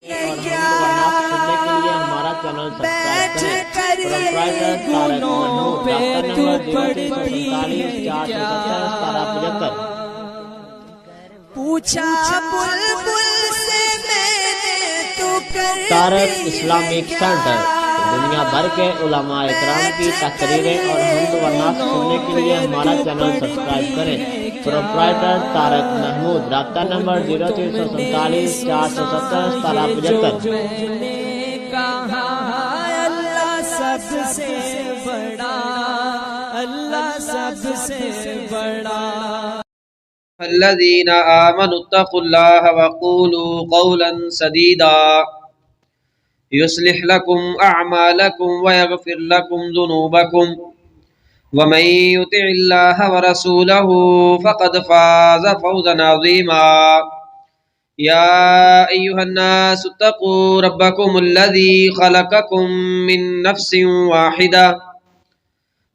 اور ہم سننے کے لیے ہمارا چینل سبسکرائب کریں۔ پروپرائٹر طارق محمود، رابطہ نمبر 03474701775۔ پوچھا بلبل سے میں نے تو طارق اسلامک سینٹر دنیا بھر کے علماء اکرام کی تقریریں اور حمد و نعت سننے کے لیے ہمارا چینل سبسکرائب کریں۔ پروپرائٹر طارق محمود، رابطہ نمبر 03474701775۔ اللہ سب سے بڑا، اللہ سب سے بڑا۔ الذين آمنوا اتقوا الله وقولوا قولا سديدا يصلح لكم أعمالكم ويغفر لكم ذنوبكم ومن يطع الله ورسوله فقد فاز فوزا عظيما يا أيها الناس اتقوا ربكم الذي خلقكم من نفس واحدة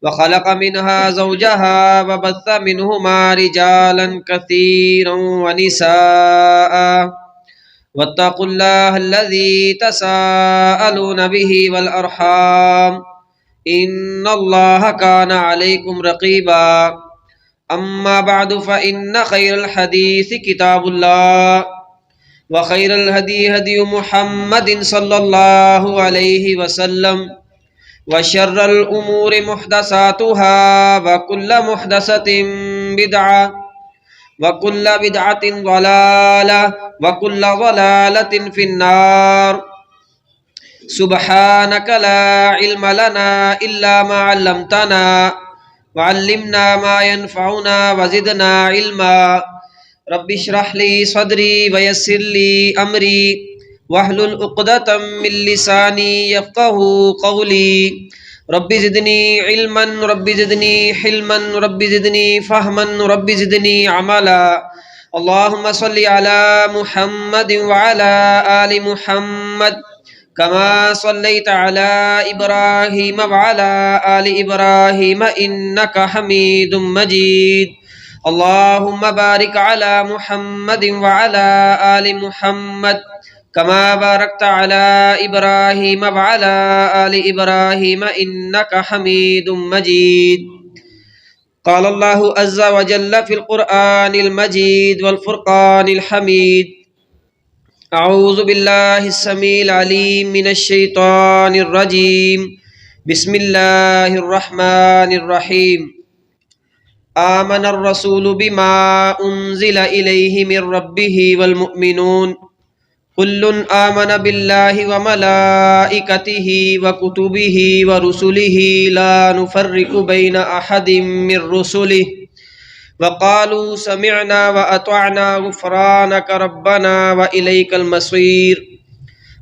وخلق منها زوجها وبث منهما رجالا كثيرا ونساء واتقوا الله الذي تساءلون به والأرحام إن الله كان عليكم رقيبا أما بعد فإن خير الحديث كتاب الله وخير الهدي هدي محمد صلى الله عليه وسلم وشر الأمور محدثاتها وكل محدثة بدعة وكل بدعة ضلالة وكل ضلالة في النار سبحانك لا علم لنا إلا ما علمتنا وعلمنا ما ينفعنا وزدنا علما رب اشرح لي صدري ويسر لي أمري واحلل عقدة من لساني يفقهوا قولي رب زدني علما رب زدني حلما رب زدني فهما رب زدني عملا اللهم صل على محمد وعلى آل محمد كما صليت على إبراهيم وعلى آل إبراهيم إنك حميد مجيد اللهم بارك على محمد وعلى آل محمد كما باركت على إبراهيم وعلى آل إبراهيم إنك حميد مجيد قال الله عز وجل في القرآن المجيد والفرقان الحميد أعوذ بالله السميع العليم من الشيطان الرجيم بسم الله الرحمن الرحيم آمن الرسول بما أنزل إليه من ربه والمؤمنون كل آمن بالله وملائكته وكتبه ورسله لا نفرق بين أحد من رسله وقالوا سمعنا وأطعنا غفرانك ربنا وإليك المصير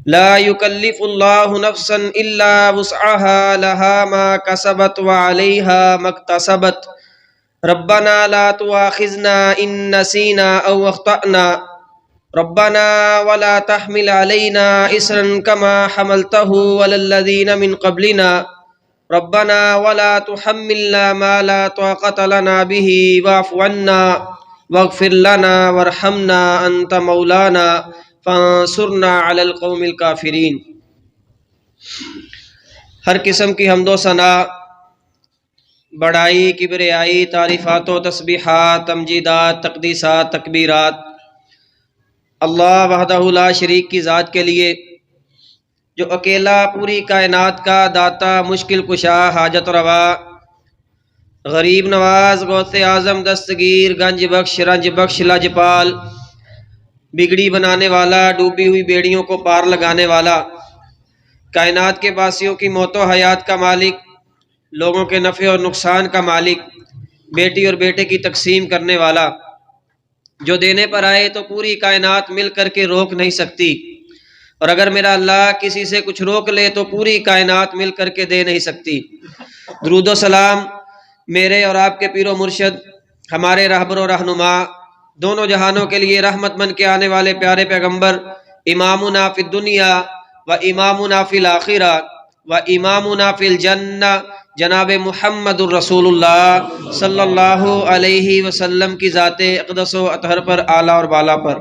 لا يكلف الله نفسا إلا وسعها لها ما كسبت وعليها ما اكتسبت ربنا لا تؤاخذنا إن نسينا أو أخطأنا ربنا ولا تحمل علينا إصرا كما حملته على الذين من قبلنا ربنا ولا تحملنا ما لا طاقة لنا به واعف عنا واغفر لنا وارحمنا أنت مولانا فانصرنا على القوم الكافرين۔ ہر قسم کی حمد و ثنا، بڑائی، کبریائی، تعریفات و تسبیحات، تمجیدات، تقدیسات، تکبیرات اللہ وحدہ لا شریک کی ذات کے لیے، جو اکیلا پوری کائنات کا داتا، مشکل کشا، حاجت روا، غریب نواز، غوث اعظم، دستگیر، گنج بخش، رنج بخش، لاجپال، بگڑی بنانے والا، ڈوبی ہوئی بیڑیوں کو پار لگانے والا، کائنات کے باسیوں کی موت و حیات کا مالک، لوگوں کے نفع اور نقصان کا مالک، بیٹی اور بیٹے کی تقسیم کرنے والا، جو دینے پر آئے تو پوری کائنات مل کر کے روک نہیں سکتی، اور اگر میرا اللہ کسی سے کچھ روک لے تو پوری کائنات مل کر کے دے نہیں سکتی۔ درود و سلام میرے اور آپ کے پیر و مرشد، ہمارے رہبر و رہنما، دونوں جہانوں کے لیے رحمت بن کے آنے والے پیارے پیغمبر، امامنا فی الدنیا و امامنا فی الآخرہ و امامنا فی الجنہ، جناب محمد الرسول اللہ صلی اللہ علیہ وسلم کی ذات اقدس و اطہر پر، اعلیٰ اور بالا پر۔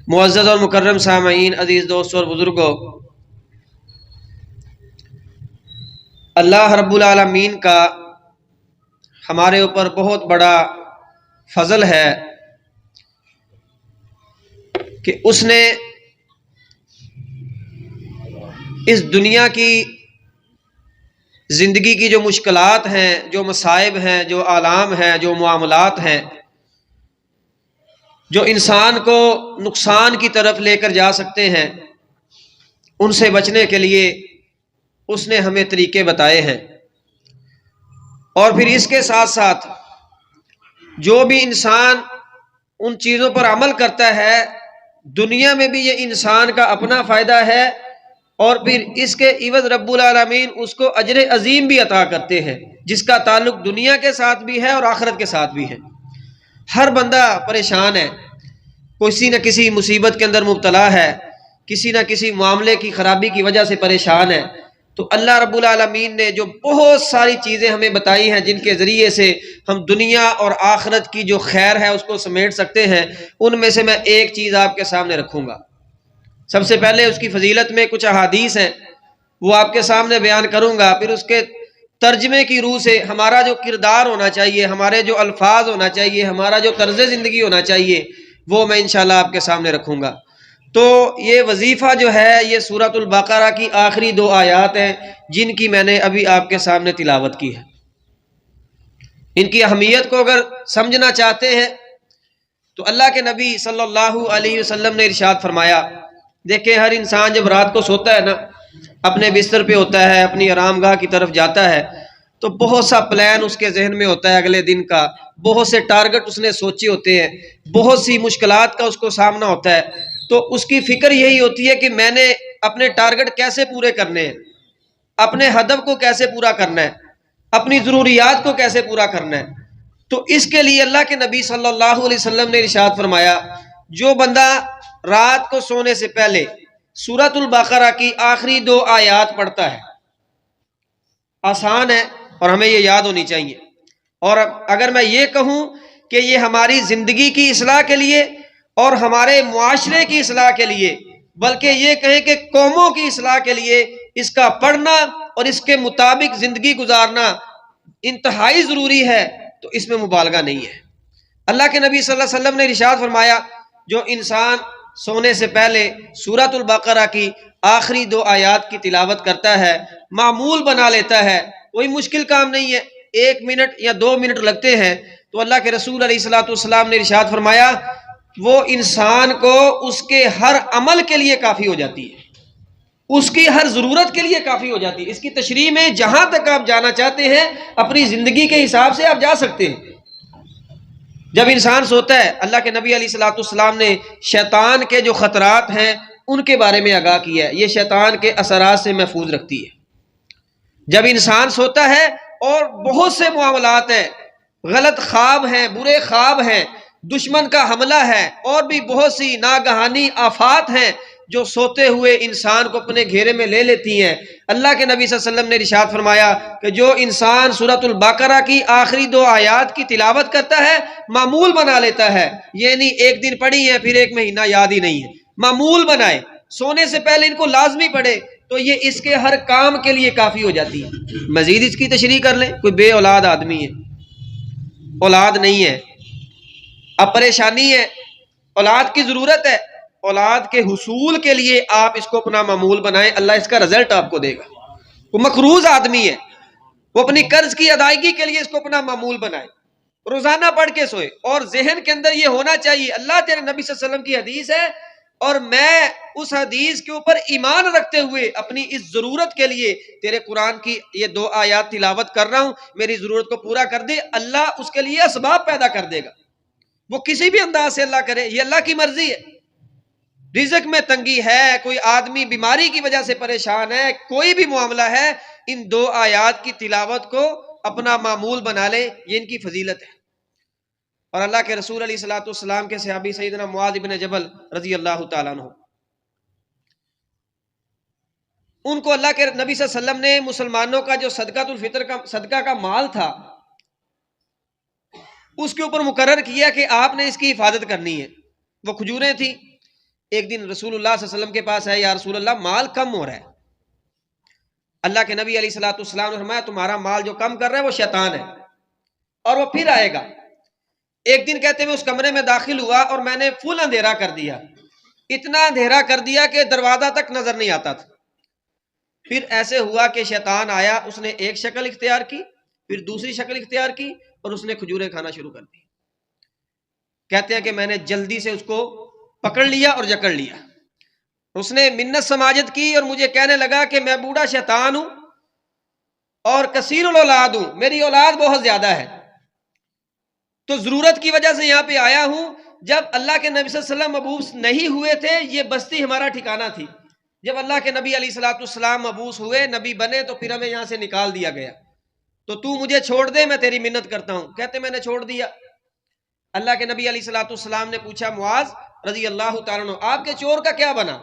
معزز اور مکرم سامعین، عزیز دوستوں اور بزرگوں، اللہ رب العالمین کا ہمارے اوپر بہت بڑا فضل ہے کہ اس نے اس دنیا کی زندگی کی جو مشکلات ہیں، جو مصائب ہیں، جو آلام ہیں، جو معاملات ہیں، جو انسان کو نقصان کی طرف لے کر جا سکتے ہیں، ان سے بچنے کے لیے اس نے ہمیں طریقے بتائے ہیں۔ اور پھر اس کے ساتھ ساتھ جو بھی انسان ان چیزوں پر عمل کرتا ہے، دنیا میں بھی یہ انسان کا اپنا فائدہ ہے، اور پھر اس کے عوض رب العالمین اس کو اجر عظیم بھی عطا کرتے ہیں، جس کا تعلق دنیا کے ساتھ بھی ہے اور آخرت کے ساتھ بھی ہے۔ ہر بندہ پریشان ہے، کسی نہ کسی مصیبت کے اندر مبتلا ہے، کسی نہ کسی معاملے کی خرابی کی وجہ سے پریشان ہے۔ تو اللہ رب العالمین نے جو بہت ساری چیزیں ہمیں بتائی ہیں جن کے ذریعے سے ہم دنیا اور آخرت کی جو خیر ہے اس کو سمیٹ سکتے ہیں، ان میں سے میں ایک چیز آپ کے سامنے رکھوں گا۔ سب سے پہلے اس کی فضیلت میں کچھ احادیث ہیں، وہ آپ کے سامنے بیان کروں گا۔ پھر اس کے ترجمے کی روح سے ہمارا جو کردار ہونا چاہیے، ہمارے جو الفاظ ہونا چاہیے، ہمارا جو طرز زندگی ہونا چاہیے، وہ میں انشاءاللہ آپ کے سامنے رکھوں گا۔ تو یہ وظیفہ جو ہے یہ سورۃ البقرہ کی آخری 2 آیات ہیں جن کی میں نے ابھی آپ کے سامنے تلاوت کی ہے۔ ان کی اہمیت کو اگر سمجھنا چاہتے ہیں تو اللہ کے نبی صلی اللہ علیہ وسلم نے ارشاد فرمایا، دیکھیں ہر انسان جب رات کو سوتا ہے نا، اپنے بستر پہ ہوتا ہے، اپنی آرام گاہ کی طرف جاتا ہے، تو بہت سا پلان اس کے ذہن میں ہوتا ہے اگلے دن کا، بہت سے ٹارگٹ اس نے سوچے ہوتے ہیں، بہت سی مشکلات کا اس کو سامنا ہوتا ہے۔ تو اس کی فکر یہی ہوتی ہے کہ میں نے اپنے ٹارگٹ کیسے پورے کرنے ہیں، اپنے ہدف کو کیسے پورا کرنا ہے، اپنی ضروریات کو کیسے پورا کرنا ہے۔ تو اس کے لیے اللہ کے نبی صلی اللہ علیہ وسلم نے ارشاد فرمایا، جو بندہ رات کو سونے سے پہلے سورۃ البقرہ کی آخری 2 آیات پڑھتا ہے، آسان ہے اور ہمیں یہ یاد ہونی چاہیے۔ اور اگر میں یہ کہوں کہ یہ ہماری زندگی کی اصلاح کے لیے اور ہمارے معاشرے کی اصلاح کے لیے، بلکہ یہ کہیں کہ قوموں کی اصلاح کے لیے اس کا پڑھنا اور اس کے مطابق زندگی گزارنا انتہائی ضروری ہے، تو اس میں مبالغہ نہیں ہے۔ اللہ کے نبی صلی اللہ علیہ وسلم نے ارشاد فرمایا، جو انسان سونے سے پہلے سورۃ البقرہ کی آخری 2 آیات کی تلاوت کرتا ہے، معمول بنا لیتا ہے، کوئی مشکل کام نہیں ہے، 1 منٹ یا 2 منٹ لگتے ہیں، تو اللہ کے رسول علیہ الصلوۃ والسلام نے ارشاد فرمایا وہ انسان کو اس کے ہر عمل کے لیے کافی ہو جاتی ہے، اس کی ہر ضرورت کے لیے کافی ہو جاتی ہے۔ اس کی تشریح میں جہاں تک آپ جانا چاہتے ہیں اپنی زندگی کے حساب سے آپ جا سکتے ہیں۔ جب انسان سوتا ہے، اللہ کے نبی علیہ الصلوۃ والسلام نے شیطان کے جو خطرات ہیں ان کے بارے میں آگاہ کیا ہے، یہ شیطان کے اثرات سے محفوظ رکھتی ہے۔ جب انسان سوتا ہے اور بہت سے معاملات ہیں، غلط خواب ہیں، برے خواب ہیں، دشمن کا حملہ ہے، اور بھی بہت سی ناگہانی آفات ہیں جو سوتے ہوئے انسان کو اپنے گھیرے میں لے لیتی ہیں، اللہ کے نبی صلی اللہ علیہ وسلم نے ارشاد فرمایا کہ جو انسان سورۃ البقرہ کی آخری 2 آیات کی تلاوت کرتا ہے، معمول بنا لیتا ہے، یہ نہیں 1 دن پڑھی ہے پھر 1 مہینہ یاد ہی نہیں ہے، معمول بنائے، سونے سے پہلے ان کو لازمی پڑھے، تو یہ اس کے ہر کام کے لیے کافی ہو جاتی ہے۔ مزید اس کی تشریح کر لیں، کوئی بے اولاد آدمی ہے، اولاد نہیں ہے، اب پریشانی ہے، اولاد کی ضرورت ہے، اولاد کے حصول کے لیے آپ اس کو اپنا معمول بنائیں، اللہ اس کا رزلٹ آپ کو دے گا۔ وہ مقروض آدمی ہے، وہ اپنی قرض کی ادائیگی کے لیے اس کو اپنا معمول بنائے، روزانہ پڑھ کے سوئے، اور ذہن کے اندر یہ ہونا چاہیے اللہ تیرے نبی صلی اللہ علیہ وسلم کی حدیث ہے اور میں اس حدیث کے اوپر ایمان رکھتے ہوئے اپنی اس ضرورت کے لیے تیرے قرآن کی یہ 2 آیات تلاوت کر رہا ہوں، میری ضرورت کو پورا کر دے۔ اللہ اس کے لیے اسباب پیدا کر دے گا، وہ کسی بھی انداز سے اللہ کرے، یہ اللہ کی مرضی ہے۔ رزق میں تنگی ہے، کوئی آدمی بیماری کی وجہ سے پریشان ہے، کوئی بھی معاملہ ہے، ان 2 آیات کی تلاوت کو اپنا معمول بنا لے، یہ ان کی فضیلت ہے۔ اور اللہ کے رسول علیہ الصلوۃ والسلام کے صحابی سیدنا معاذ بن جبل رضی اللہ تعالیٰ عنہ، ان کو اللہ کے نبی صلی اللہ علیہ وسلم نے مسلمانوں کا جو صدقۃ الفطر کا صدقہ کا مال تھا اس کے اوپر مقرر کیا کہ آپ نے اس کی حفاظت کرنی ہے۔ وہ کھجوریں تھیں، ایک دن رسول اللہ صلی اللہ علیہ وسلم کے پاس ہے، یا رسول اللہ مال کم ہو رہا ہے۔ اللہ کے نبی علیہ الصلوۃ والسلام نے فرمایا تمہارا مال جو کم کر رہا ہے وہ شیطان ہے اور وہ پھر آئے گا۔ ایک دن کہتے میں اس کمرے میں داخل ہوا اور میں نے فل اندھیرا کر دیا، اتنا اندھیرا کر دیا کہ دروازہ تک نظر نہیں آتا تھا۔ پھر ایسے ہوا کہ شیطان آیا، اس نے ایک شکل اختیار کی، پھر دوسری شکل اختیار کی اور اس نے کھجوریں کھانا شروع کر دی۔ کہتے ہیں کہ میں نے جلدی سے اس کو پکڑ لیا اور جکڑ لیا۔ اس نے منت سماجت کی اور مجھے کہنے لگا کہ میں بوڑھا شیطان ہوں اور کثیر الاولاد ہوں، میری اولاد بہت زیادہ ہے، تو ضرورت کی وجہ سے یہاں پہ آیا ہوں۔ جب اللہ کے نبی صلی اللہ علیہ وسلم مبعوث نہیں ہوئے تھے یہ بستی ہمارا ٹھکانہ تھی، جب اللہ کے نبی علیہ الصلوۃ والسلام مبعوث ہوئے، نبی بنے، تو پھر ہمیں یہاں سے نکال دیا گیا، تو مجھے چھوڑ دے، میں تیری منت کرتا ہوں۔ کہتے میں نے چھوڑ دیا۔ اللہ کے نبی علیہ الصلوۃ والسلام نے پوچھا معاذ رضی اللہ تعالیٰ عنہ آپ کے چور کا کیا بنا؟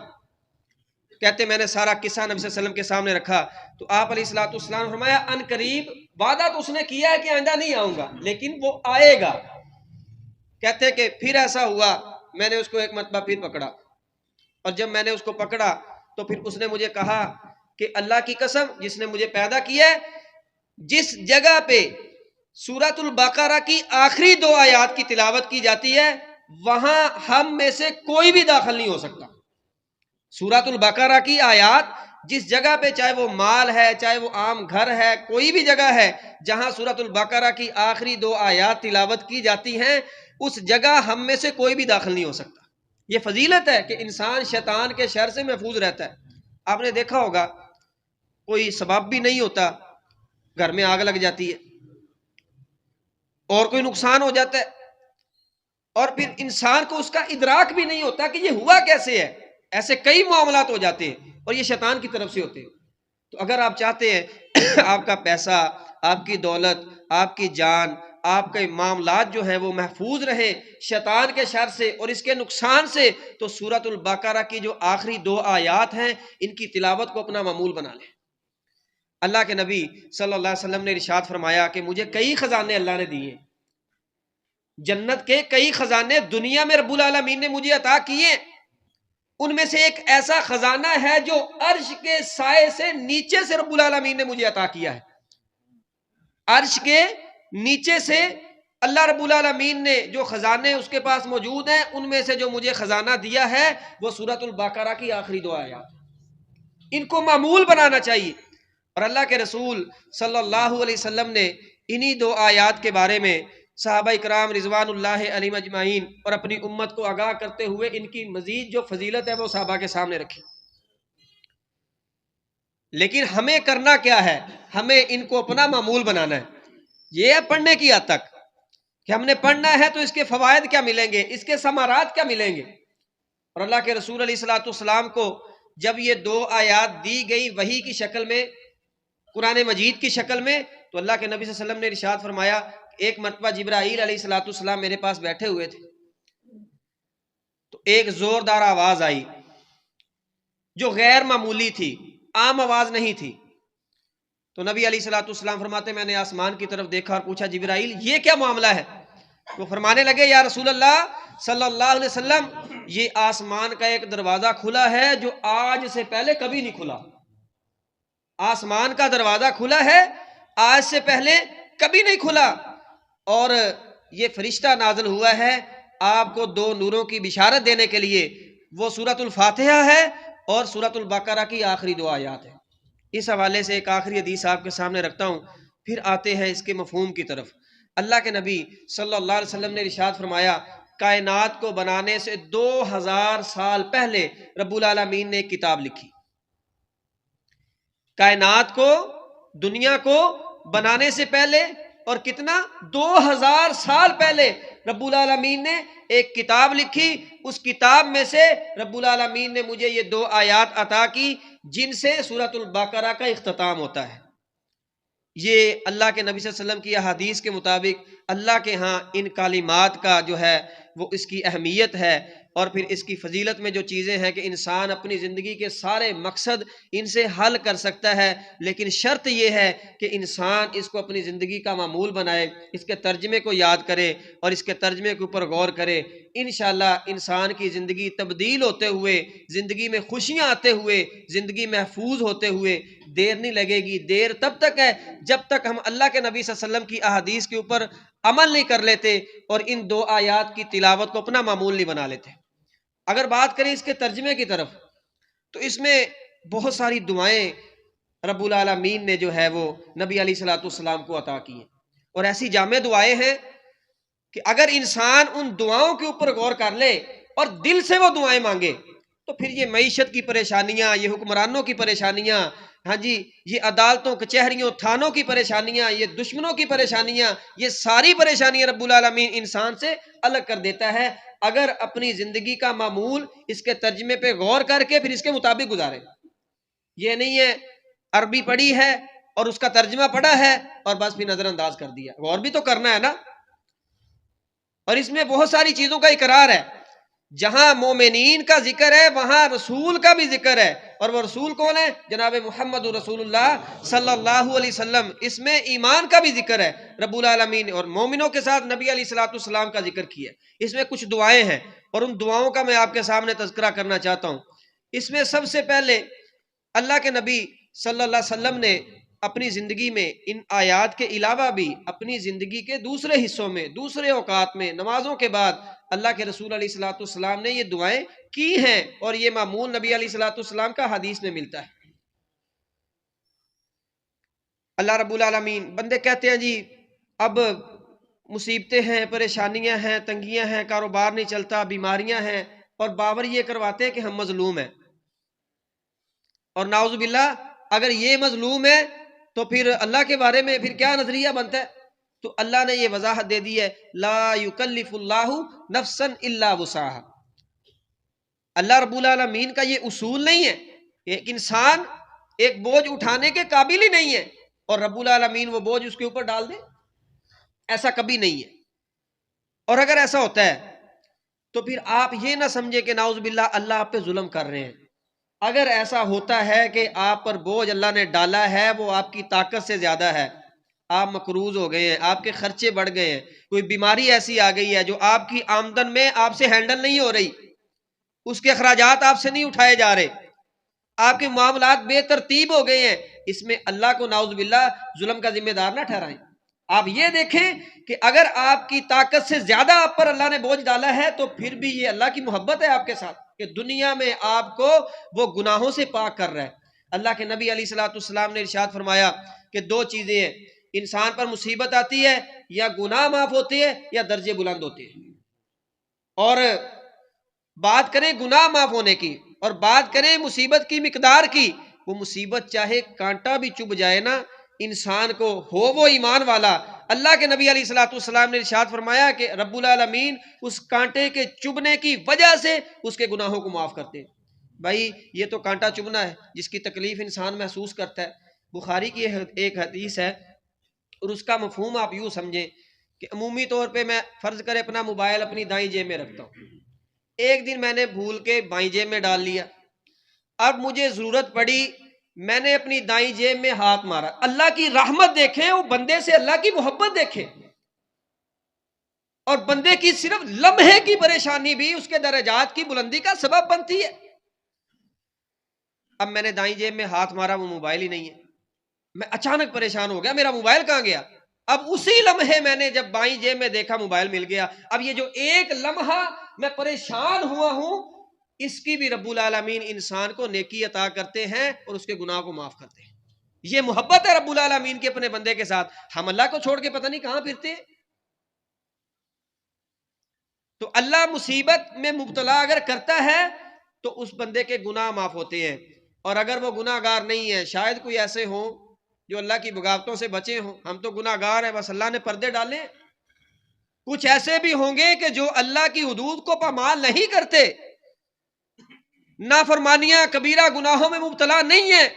کہتے میں نے سارا قصہ نبی صلی اللہ علیہ وسلم کے سامنے رکھا، تو آپ علیہ الصلوۃ والسلام نے فرمایا ان قریب، وعدہ تو اس نے کیا ہے کہ آئندہ نہیں آؤں گا لیکن وہ آئے گا۔ کہتے کہ پھر ایسا ہوا، میں نے اس کو ایک مرتبہ پھر پکڑا، اور جب میں نے اس کو پکڑا تو پھر اس نے مجھے کہا کہ اللہ کی قسم جس نے مجھے پیدا کیا ہے، جس جگہ پہ سورۃ البقرہ کی آخری 2 آیات کی تلاوت کی جاتی ہے وہاں ہم میں سے کوئی بھی داخل نہیں ہو سکتا۔ سورۃ البقرہ کی آیات جس جگہ پہ، چاہے وہ مال ہے، چاہے وہ عام گھر ہے، کوئی بھی جگہ ہے جہاں سورۃ البقرہ کی آخری 2 آیات تلاوت کی جاتی ہیں، اس جگہ ہم میں سے کوئی بھی داخل نہیں ہو سکتا۔ یہ فضیلت ہے کہ انسان شیطان کے شر سے محفوظ رہتا ہے۔ آپ نے دیکھا ہوگا کوئی سبب بھی نہیں ہوتا، گھر میں آگ لگ جاتی ہے اور کوئی نقصان ہو جاتا ہے، اور پھر انسان کو اس کا ادراک بھی نہیں ہوتا کہ یہ ہوا کیسے ہے۔ ایسے کئی معاملات ہو جاتے ہیں اور یہ شیطان کی طرف سے ہوتے ہیں۔ تو اگر آپ چاہتے ہیں آپ کا پیسہ، آپ کی دولت، آپ کی جان، آپ کے معاملات جو ہیں وہ محفوظ رہیں شیطان کے شر سے اور اس کے نقصان سے، تو سورۃ البقرہ کی جو آخری 2 آیات ہیں ان کی تلاوت کو اپنا معمول بنا لیں۔ اللہ کے نبی صلی اللہ علیہ وسلم نے ارشاد فرمایا کہ مجھے کئی خزانے اللہ نے دیے، جنت کے کئی خزانے دنیا میں رب العالمین نے مجھے عطا کیے، ان میں سے ایک ایسا خزانہ ہے جو عرش کے سائے سے نیچے سے رب العالمین نے مجھے عطا کیا ہے۔ عرش کے نیچے سے اللہ رب العالمین نے جو خزانے اس کے پاس موجود ہیں، ان میں سے جو مجھے خزانہ دیا ہے وہ سورۃ البقرہ کی آخری 2 آیات، ان کو معمول بنانا چاہیے۔ اور اللہ کے رسول صلی اللہ علیہ وسلم نے انہی 2 آیات کے بارے میں صحابہ اکرام رضوان اللہ علیہم اجمعین اور اپنی امت کو آگاہ کرتے ہوئے ان کی مزید جو فضیلت ہے وہ صحابہ کے سامنے رکھی۔ لیکن ہمیں کرنا کیا ہے؟ ہمیں ان کو اپنا معمول بنانا ہے۔ یہ ہے پڑھنے کی حد تک کہ ہم نے پڑھنا ہے تو اس کے فوائد کیا ملیں گے، اس کے ثمرات کیا ملیں گے۔ اور اللہ کے رسول علیہ الصلوۃ والسلام کو جب یہ 2 آیات دی گئی وحی کی شکل میں، قرآن مجید کی شکل میں، تو اللہ کے نبی صلی اللہ علیہ وسلم نے ارشاد فرمایا ایک مرتبہ جبرائیل علیہ الصلوۃ والسلام میرے پاس بیٹھے ہوئے تھے، تو ایک زوردار آواز آئی جو غیر معمولی تھی، عام آواز نہیں تھی۔ تو نبی علیہ الصلوۃ والسلام فرماتے میں نے آسمان کی طرف دیکھا اور پوچھا جبرائیل یہ کیا معاملہ ہے؟ وہ فرمانے لگے یا رسول اللہ صلی اللہ علیہ وسلم یہ آسمان کا ایک دروازہ کھلا ہے جو آج سے پہلے کبھی نہیں کھلا۔ آسمان کا دروازہ کھلا ہے، آج سے پہلے کبھی نہیں کھلا، اور یہ فرشتہ نازل ہوا ہے آپ کو 2 نوروں کی بشارت دینے کے لیے، وہ سورۃ الفاتحہ ہے اور سورۃ البقرہ کی آخری 2 آیات ہے۔ اس حوالے سے ایک آخری حدیث آپ کے سامنے رکھتا ہوں، پھر آتے ہیں اس کے مفہوم کی طرف۔ اللہ کے نبی صلی اللہ علیہ وسلم نے ارشاد فرمایا کائنات کو بنانے سے 2000 سال پہلے رب العالمین نے ایک کتاب لکھی۔ کائنات کو، دنیا کو بنانے سے پہلے، اور کتنا 2000 سال پہلے رب العالمین نے ایک کتاب لکھی۔ اس کتاب میں سے رب العالمین نے مجھے یہ 2 آیات عطا کی جن سے سورۃ البقرہ کا اختتام ہوتا ہے۔ یہ اللہ کے نبی صلی اللہ علیہ وسلم کی احادیث کے مطابق اللہ کے ہاں ان کلمات کا جو ہے وہ اس کی اہمیت ہے، اور پھر اس کی فضیلت میں جو چیزیں ہیں کہ انسان اپنی زندگی کے سارے مقصد ان سے حل کر سکتا ہے، لیکن شرط یہ ہے کہ انسان اس کو اپنی زندگی کا معمول بنائے، اس کے ترجمے کو یاد کرے اور اس کے ترجمے کے اوپر غور کرے۔ انشاءاللہ انسان کی زندگی تبدیل ہوتے ہوئے، زندگی میں خوشیاں آتے ہوئے، زندگی محفوظ ہوتے ہوئے دیر نہیں لگے گی۔ دیر تب تک ہے جب تک ہم اللہ کے نبی صلی اللہ علیہ وسلم کی احادیث کے اوپر عمل نہیں کر لیتے اور ان 2 آیات کی تلاوت کو اپنا معمول نہیں بنا لیتے۔ اگر بات کریں اس کے ترجمے کی طرف، تو اس میں بہت ساری دعائیں رب العالمین نے جو ہے وہ نبی علیہ الصلوۃ والسلام کو عطا کی ہیں، اور ایسی جامع دعائیں ہیں کہ اگر انسان ان دعاؤں کے اوپر غور کر لے اور دل سے وہ دعائیں مانگے تو پھر یہ معیشت کی پریشانیاں، یہ حکمرانوں کی پریشانیاں، ہاں جی، یہ عدالتوں کچہریوں تھانوں کی پریشانیاں، یہ دشمنوں کی پریشانیاں، یہ ساری پریشانیاں رب العالمین انسان سے الگ کر دیتا ہے اگر اپنی زندگی کا معمول اس کے ترجمے پہ غور کر کے پھر اس کے مطابق گزارے۔ یہ نہیں ہے عربی پڑھی ہے اور اس کا ترجمہ پڑھا ہے اور بس بھی نظر انداز کر دیا، غور بھی تو کرنا ہے نا۔ اور اس میں بہت ساری چیزوں کا اقرار ہے، جہاں مومنین کا ذکر ہے وہاں رسول کا بھی ذکر ہے، اور وہ رسول کون ہے؟ جناب محمد رسول اللہ صلی اللہ علیہ وسلم۔ اس میں ایمان کا بھی ذکر ہے رب العالمین نے، اور مومنوں کے ساتھ نبی علیہ الصلوۃ والسلام کا ذکر کیا۔ اس میں کچھ دعائیں ہیں اور ان دعاؤں کا میں آپ کے سامنے تذکرہ کرنا چاہتا ہوں۔ اس میں سب سے پہلے اللہ کے نبی صلی اللہ علیہ وسلم نے اپنی زندگی میں ان آیات کے علاوہ بھی اپنی زندگی کے دوسرے حصوں میں، دوسرے اوقات میں، نمازوں کے بعد اللہ کے رسول علیہ الصلوۃ والسلام نے یہ دعائیں کی ہیں، اور یہ معمول نبی علیہ الصلوۃ والسلام کا حدیث میں ملتا ہے۔ اللہ رب العالمین، بندے کہتے ہیں جی اب مصیبتیں ہیں، پریشانیاں ہیں، تنگیاں ہیں، کاروبار نہیں چلتا، بیماریاں ہیں، اور باور یہ کرواتے ہیں کہ ہم مظلوم ہیں، اور نعوذ باللہ اگر یہ مظلوم ہے تو پھر اللہ کے بارے میں پھر کیا نظریہ بنتا ہے؟ تو اللہ نے یہ وضاحت دے دی ہے، لا یکلف اللہ نفسا الا وسعها۔ اللہ رب العالمین کا یہ اصول نہیں ہے کہ ایک انسان ایک بوجھ اٹھانے کے قابل ہی نہیں ہے اور رب العالمین وہ بوجھ اس کے اوپر ڈال دے، ایسا کبھی نہیں ہے۔ اور اگر ایسا ہوتا ہے تو پھر آپ یہ نہ سمجھے کہ نعوذ باللہ اللہ آپ پہ ظلم کر رہے ہیں۔ اگر ایسا ہوتا ہے کہ آپ پر بوجھ اللہ نے ڈالا ہے وہ آپ کی طاقت سے زیادہ ہے، آپ مقروض ہو گئے ہیں، آپ کے خرچے بڑھ گئے ہیں، کوئی بیماری ایسی آ گئی ہے جو آپ کی آمدن میں آپ سے ہینڈل نہیں ہو رہی، اس کے اخراجات آپ سے نہیں اٹھائے جا رہے، آپ کے معاملات بے ترتیب ہو گئے ہیں، اس میں اللہ کو نعوذ باللہ ظلم کا ذمہ دار نہ ٹھہرائیں۔ آپ یہ دیکھیں کہ اگر آپ کی طاقت سے زیادہ آپ پر اللہ نے بوجھ ڈالا ہے تو پھر بھی یہ اللہ کی محبت ہے آپ کے ساتھ کہ دنیا میں آپ کو وہ گناہوں سے پاک کر رہا ہے۔ اللہ کے نبی علیہ الصلوۃ والسلام نے ارشاد فرمایا کہ 2 چیزیں ہیں، انسان پر مصیبت آتی ہے یا گناہ معاف ہوتے ہیں یا درجے بلند ہوتے ہیں۔ اور بات کریں گناہ معاف ہونے کی اور بات کریں مصیبت کی مقدار کی، وہ مصیبت چاہے کانٹا بھی چبھ جائے نا، انسان کو ہو وہ ایمان والا، اللہ کے نبی علیہ الصلوۃ والسلام نے ارشاد فرمایا کہ رب العالمین اس کانٹے کے چبھنے کی وجہ سے اس کے گناہوں کو معاف کرتے ہیں۔ بھائی یہ تو کانٹا چبھنا ہے جس کی تکلیف انسان محسوس کرتا ہے۔ بخاری کی ایک حدیث ہے اور اس کا مفہوم آپ یوں سمجھیں کہ عمومی طور پہ میں فرض کرے اپنا موبائل اپنی دائیں جیب میں رکھتا ہوں، ایک دن میں نے بھول کے بائیں جیب میں ڈال لیا، اب مجھے ضرورت پڑی، میں نے اپنی دائیں جیب میں ہاتھ مارا۔ اللہ کی رحمت دیکھیں، وہ بندے سے اللہ کی محبت دیکھیں، اور بندے کی صرف لمحے کی پریشانی بھی اس کے درجات کی بلندی کا سبب بنتی ہے۔ اب میں نے دائیں جیب میں ہاتھ مارا، وہ موبائل ہی نہیں ہے، میں اچانک پریشان ہو گیا، میرا موبائل کہاں گیا؟ اب اسی لمحے میں نے جب بائیں جیب میں دیکھا موبائل مل گیا۔ اب یہ جو ایک لمحہ میں پریشان ہوا ہوں، اس کی بھی رب العالمین انسان کو نیکی عطا کرتے ہیں اور اس کے گناہ کو معاف کرتے ہیں۔ یہ محبت ہے رب العالمین کے اپنے بندے کے ساتھ۔ ہم اللہ کو چھوڑ کے پتہ نہیں کہاں پھرتے ہیں۔ تو اللہ مصیبت میں مبتلا اگر کرتا ہے تو اس بندے کے گناہ معاف ہوتے ہیں، اور اگر وہ گناہ گار نہیں ہے، شاید کوئی ایسے ہوں جو اللہ کی بغاوتوں سے بچے ہوں، ہم تو گناہ گار ہیں، بس اللہ نے پردے ڈالے۔ کچھ ایسے بھی ہوں گے کہ جو اللہ کی حدود کو پامال نہیں کرتے، نافرمانیاں کبیرہ گناہوں میں مبتلا نہیں ہیں،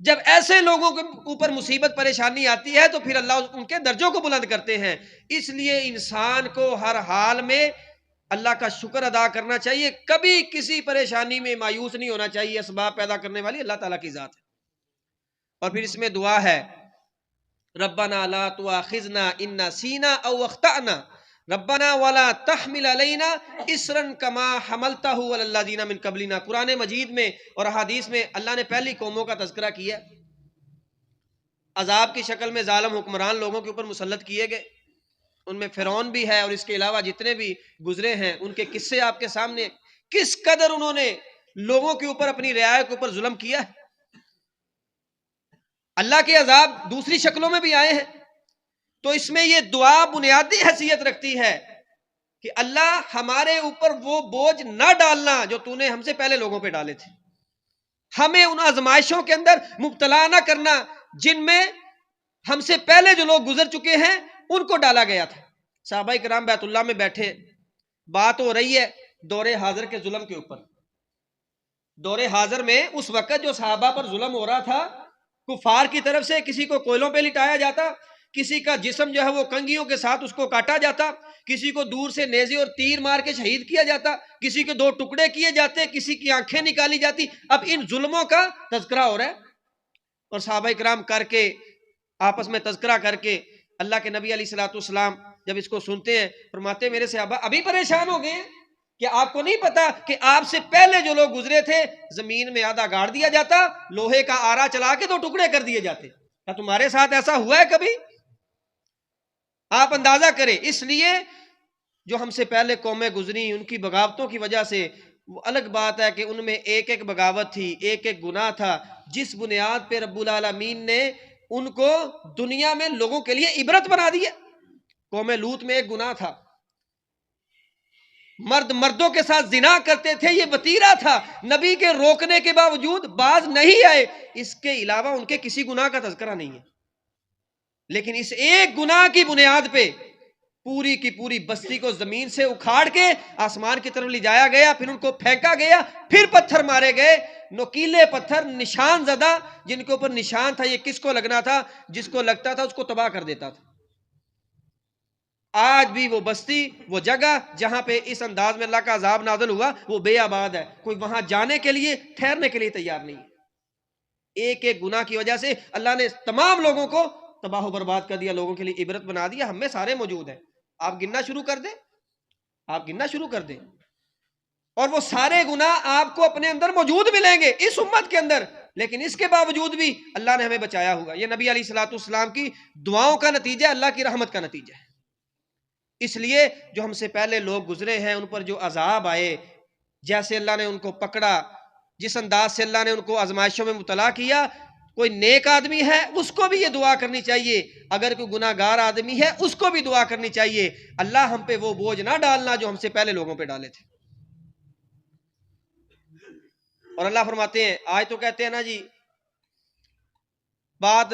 جب ایسے لوگوں کے اوپر مصیبت پریشانی آتی ہے تو پھر اللہ ان کے درجوں کو بلند کرتے ہیں. اس لیے انسان کو ہر حال میں اللہ کا شکر ادا کرنا چاہیے. کبھی کسی پریشانی میں مایوس نہیں ہونا چاہیے. اسباب پیدا کرنے والی اللہ تعالیٰ کی ذات ہے. اور پھر اس میں دعا ہے ربنا لا تؤاخذنا ان نسینا او اخطأنا ربنا ولا تحمل علینا اصرا کما حملتہ علی الذین من قبلنا. قرآن مجید میں اور احادیث میں اللہ نے پہلی قوموں کا تذکرہ کیا. عذاب کی شکل میں ظالم حکمران لوگوں کے اوپر مسلط کیے گئے. ان میں فرعون بھی ہے اور اس کے علاوہ جتنے بھی گزرے ہیں ان کے قصے آپ کے سامنے. کس قدر انہوں نے لوگوں کے اوپر اپنی رعایا کے اوپر ظلم کیا ہے. اللہ کے عذاب دوسری شکلوں میں بھی آئے ہیں. تو اس میں یہ دعا بنیادی حیثیت رکھتی ہے کہ اللہ ہمارے اوپر وہ بوجھ نہ ڈالنا جو تو نے ہم سے پہلے لوگوں پہ ڈالے تھے. ہمیں ان آزمائشوں کے اندر مبتلا نہ کرنا جن میں ہم سے پہلے جو لوگ گزر چکے ہیں ان کو ڈالا گیا تھا. صحابہ کرام بیت اللہ میں بیٹھے بات ہو رہی ہے دور حاضر کے ظلم کے اوپر. دور حاضر میں اس وقت جو صحابہ پر ظلم ہو رہا تھا کفار کی طرف سے کسی کو کوئلوں پہ لٹایا جاتا, کسی کا جسم جو ہے وہ کنگھیوں کے ساتھ اس کو کاٹا جاتا, کسی کو دور سے نیزے اور تیر مار کے شہید کیا جاتا, کسی کے 2 ٹکڑے کیے جاتے, کسی کی آنکھیں نکالی جاتی. اب ان ظلموں کا تذکرہ ہو رہا ہے اور صحابہ کرام کر کے آپس میں تذکرہ کر کے اللہ کے نبی علیہ الصلوۃ والسلام جب اس کو سنتے ہیں فرماتے ہیں میرے صحابہ ابھی پریشان ہو گئے ہیں کہ آپ کو نہیں پتا کہ آپ سے پہلے جو لوگ گزرے تھے زمین میں آدھا گاڑ دیا جاتا, لوہے کا آرا چلا کے 2 ٹکڑے کر دیے جاتے. کیا تمہارے ساتھ ایسا ہوا ہے کبھی؟ آپ اندازہ کریں. اس لیے جو ہم سے پہلے قومیں گزری ان کی بغاوتوں کی وجہ سے وہ الگ بات ہے کہ ان میں ایک ایک بغاوت تھی, ایک ایک گناہ تھا جس بنیاد پہ رب العالمین نے ان کو دنیا میں لوگوں کے لیے عبرت بنا دیا. قوم لوط میں ایک گناہ تھا, مرد مردوں کے ساتھ زنا کرتے تھے, یہ وتیرہ تھا. نبی کے روکنے کے باوجود باز نہیں آئے. اس کے علاوہ ان کے کسی گناہ کا تذکرہ نہیں ہے, لیکن اس ایک گناہ کی بنیاد پہ پوری کی پوری بستی کو زمین سے اکھاڑ کے آسمان کی طرف لے جایا گیا, پھر ان کو پھینکا گیا, پھر پتھر مارے گئے, نوکیلے پتھر نشان زدہ جن کے اوپر نشان تھا. یہ کس کو لگنا تھا؟ جس کو لگتا تھا اس کو تباہ کر دیتا تھا. آج بھی وہ بستی وہ جگہ جہاں پہ اس انداز میں اللہ کا عذاب نازل ہوا وہ بے آباد ہے. کوئی وہاں جانے کے لیے ٹھہرنے کے لیے تیار نہیں ہے. ایک ایک گناہ کی وجہ سے اللہ نے تمام لوگوں کو تباہ و برباد کر دیا, لوگوں کے لیے عبرت بنا دیا. ہم میں سارے موجود ہیں, آپ گننا شروع کر دیں, آپ گننا شروع کر دیں اور وہ سارے گناہ آپ کو اپنے اندر موجود ملیں گے اس امت کے اندر. لیکن اس کے باوجود بھی اللہ نے ہمیں بچایا ہوا. یہ نبی علیہ الصلوۃ والسلام کی دعاؤں کا نتیجہ, اللہ کی رحمت کا نتیجہ ہے. اس لیے جو ہم سے پہلے لوگ گزرے ہیں ان پر جو عذاب آئے, جیسے اللہ نے ان کو پکڑا, جس انداز سے اللہ نے ان کو آزمائشوں میں مبتلا کیا, کوئی نیک آدمی ہے اس کو بھی یہ دعا کرنی چاہیے, اگر کوئی گناہ گار آدمی ہے اس کو بھی دعا کرنی چاہیے اللہ ہم پہ وہ بوجھ نہ ڈالنا جو ہم سے پہلے لوگوں پہ ڈالے تھے. اور اللہ فرماتے ہیں, آج تو کہتے ہیں نا جی بات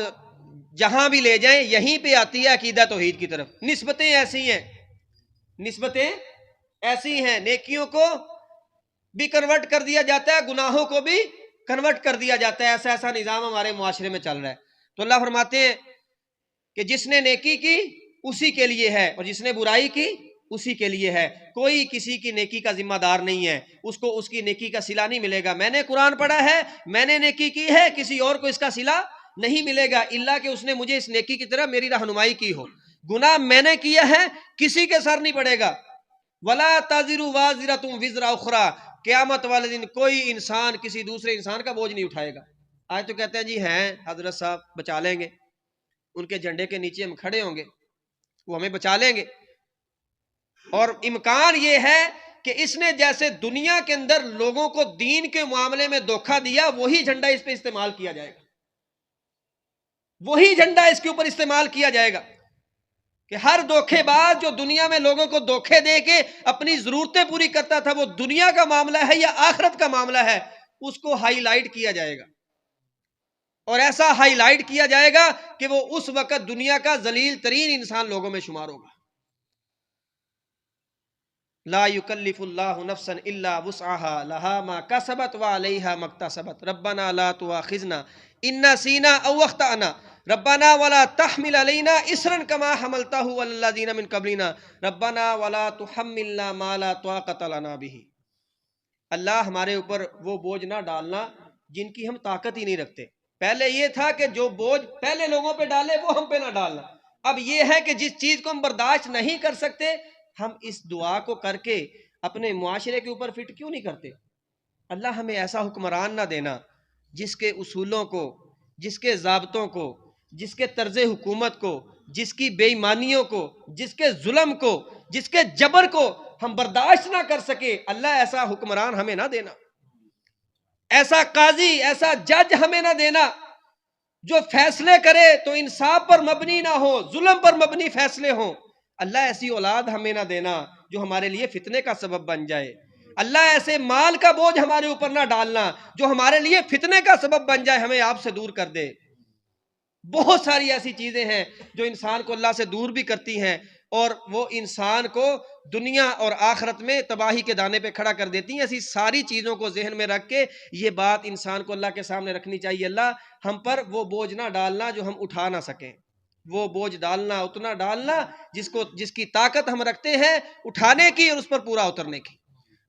جہاں بھی لے جائیں یہیں پہ آتی ہے عقیدہ توحید کی طرف. نسبتیں ایسی ہیں, نسبتیں ایسی ہیں, نیکیوں کو بھی کنورٹ کر دیا جاتا ہے, گناہوں کو بھی کنورٹ کر دیا جاتا ہے. ایسا ایسا نظام ہمارے معاشرے میں چل رہا ہے. تو اللہ فرماتے ہیں کہ جس نے نیکی کی اسی کے لیے ہے اور جس نے برائی کی اسی کے لیے ہے. کوئی کسی کی نیکی کا ذمہ دار نہیں ہے, اس کو اس کی نیکی کا صلہ نہیں ملے گا. میں نے قرآن پڑھا ہے, میں نے نیکی کی ہے, کسی اور کو اس کا صلہ نہیں ملے گا الا کہ اس نے مجھے اس نیکی کی طرف میری رہنمائی کی ہو. گناہ میں نے کیا ہے کسی کے سر نہیں پڑے گا. ولا تزر وازرۃ وزر اخرى, قیامت والے دن کوئی انسان کسی دوسرے انسان کا بوجھ نہیں اٹھائے گا. آج تو کہتے ہیں جی ہیں حضرت صاحب بچا لیں گے, ان کے جھنڈے کے نیچے ہم کھڑے ہوں گے, وہ ہمیں بچا لیں گے. اور امکان یہ ہے کہ اس نے جیسے دنیا کے اندر لوگوں کو دین کے معاملے میں دھوکہ دیا وہی جھنڈا اس پہ استعمال کیا جائے گا, وہی جھنڈا اس کے اوپر استعمال کیا جائے گا کہ ہر دھوکے باز جو دنیا میں لوگوں کو دھوکے دے کے اپنی ضرورتیں پوری کرتا تھا, وہ دنیا کا معاملہ ہے یا آخرت کا معاملہ ہے, اس کو ہائی لائٹ کیا جائے گا. اور ایسا ہائی لائٹ کیا جائے گا کہ وہ اس وقت دنیا کا ذلیل ترین انسان لوگوں میں شمار ہوگا. لا یکلف اللہ نفسا الا وسعها لها ما کسبت وعلیها ما اکتسبت ربنا لا تؤاخذنا ان نسینا او اخطأنا ربنا ولا تحمل علینا اصرا كما حملته على الذین من قبلنا ربنا ولا تحملنا ما لا طاقة لنا به۔ اللہ ہمارے اوپر وہ بوجھ نہ ڈالنا جن کی ہم طاقت ہی نہیں رکھتے۔ پہلے یہ تھا کہ جو بوجھ پہلے لوگوں پہ ڈالے وہ ہم پہ نہ ڈالنا، اب یہ ہے کہ جس چیز کو ہم برداشت نہیں کر سکتے ہم اس دعا کو کر کے اپنے معاشرے کے اوپر فٹ کیوں نہیں کرتے؟ اللہ ہمیں ایسا حکمران نہ دینا جس کے اصولوں کو، جس کے ضابطوں کو، جس کے طرز حکومت کو، جس کی بے ایمانیوں کو، جس کے ظلم کو، جس کے جبر کو ہم برداشت نہ کر سکے۔ اللہ ایسا حکمران ہمیں نہ دینا، ایسا قاضی، ایسا جج ہمیں نہ دینا جو فیصلے کرے تو انصاف پر مبنی نہ ہو، ظلم پر مبنی فیصلے ہوں۔ اللہ ایسی اولاد ہمیں نہ دینا جو ہمارے لیے فتنے کا سبب بن جائے۔ اللہ ایسے مال کا بوجھ ہمارے اوپر نہ ڈالنا جو ہمارے لیے فتنے کا سبب بن جائے، ہمیں آپ سے دور کر دے۔ بہت ساری ایسی چیزیں ہیں جو انسان کو اللہ سے دور بھی کرتی ہیں اور وہ انسان کو دنیا اور آخرت میں تباہی کے دانے پہ کھڑا کر دیتی ہیں۔ ایسی ساری چیزوں کو ذہن میں رکھ کے یہ بات انسان کو اللہ کے سامنے رکھنی چاہیے، اللہ ہم پر وہ بوجھ نہ ڈالنا جو ہم اٹھا نہ سکیں، وہ بوجھ ڈالنا، اتنا ڈالنا جس کی طاقت ہم رکھتے ہیں اٹھانے کی اور اس پر پورا اترنے کی۔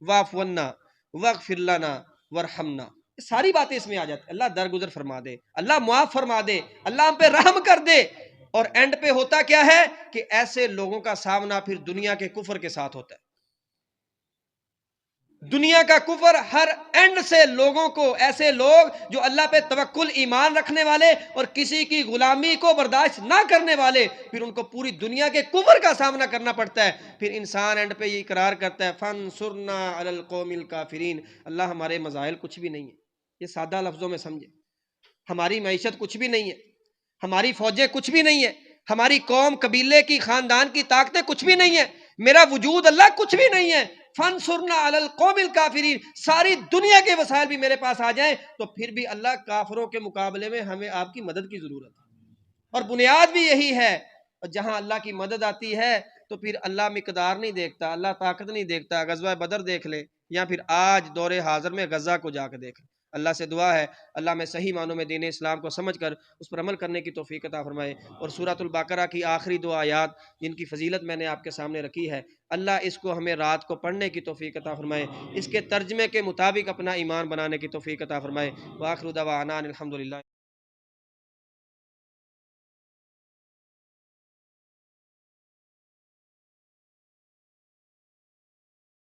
واعف عنا واغفر لنا وارحمنا، ساری باتیں اس میں آ جاتی ہیں۔ اللہ درگزر فرما دے، اللہ معاف فرما دے، اللہ ہم پہ رحم کر دے۔ اور اینڈ پہ ہوتا کیا ہے کہ ایسے لوگوں کا سامنا پھر دنیا کے کفر کے ساتھ ہوتا ہے۔ دنیا کا کفر ہر اینڈ سے لوگوں کو، ایسے لوگ جو اللہ پہ توکل ایمان رکھنے والے اور کسی کی غلامی کو برداشت نہ کرنے والے، پھر ان کو پوری دنیا کے کفر کا سامنا کرنا پڑتا ہے۔ پھر انسان اینڈ پہ یہ اقرار کرتا ہے فانصرنا علی القوم الکافرین، اللہ ہمارے مظاہر کچھ بھی نہیں ہے۔ یہ سادہ لفظوں میں سمجھے، ہماری معیشت کچھ بھی نہیں ہے، ہماری فوجیں کچھ بھی نہیں ہے، ہماری قوم، قبیلے کی، خاندان کی طاقتیں کچھ بھی نہیں ہے، میرا وجود اللہ کچھ بھی نہیں ہے۔ فانصرنا علی القوم الکافرین، ساری دنیا کے وسائل بھی میرے پاس آ جائیں تو پھر بھی اللہ کافروں کے مقابلے میں ہمیں آپ کی مدد کی ضرورت ہے۔ اور بنیاد بھی یہی ہے، اور جہاں اللہ کی مدد آتی ہے تو پھر اللہ مقدار نہیں دیکھتا، اللہ طاقت نہیں دیکھتا۔ غزوہ بدر دیکھ لے یا پھر آج دور حاضر میں غزہ کو جا کے دیکھ لے۔ اللہ سے دعا ہے اللہ میں صحیح معنوں میں دین اسلام کو سمجھ کر اس پر عمل کرنے کی توفیق عطا فرمائے۔ اور سورۃ البقرہ کی آخری دو آیات جن کی فضیلت میں نے آپ کے سامنے رکھی ہے، اللہ اس کو ہمیں رات کو پڑھنے کی توفیق عطا فرمائے، اس کے ترجمے کے مطابق اپنا ایمان بنانے کی توفیق عطا فرمائے۔ وآخر دعوانا الحمدللہ۔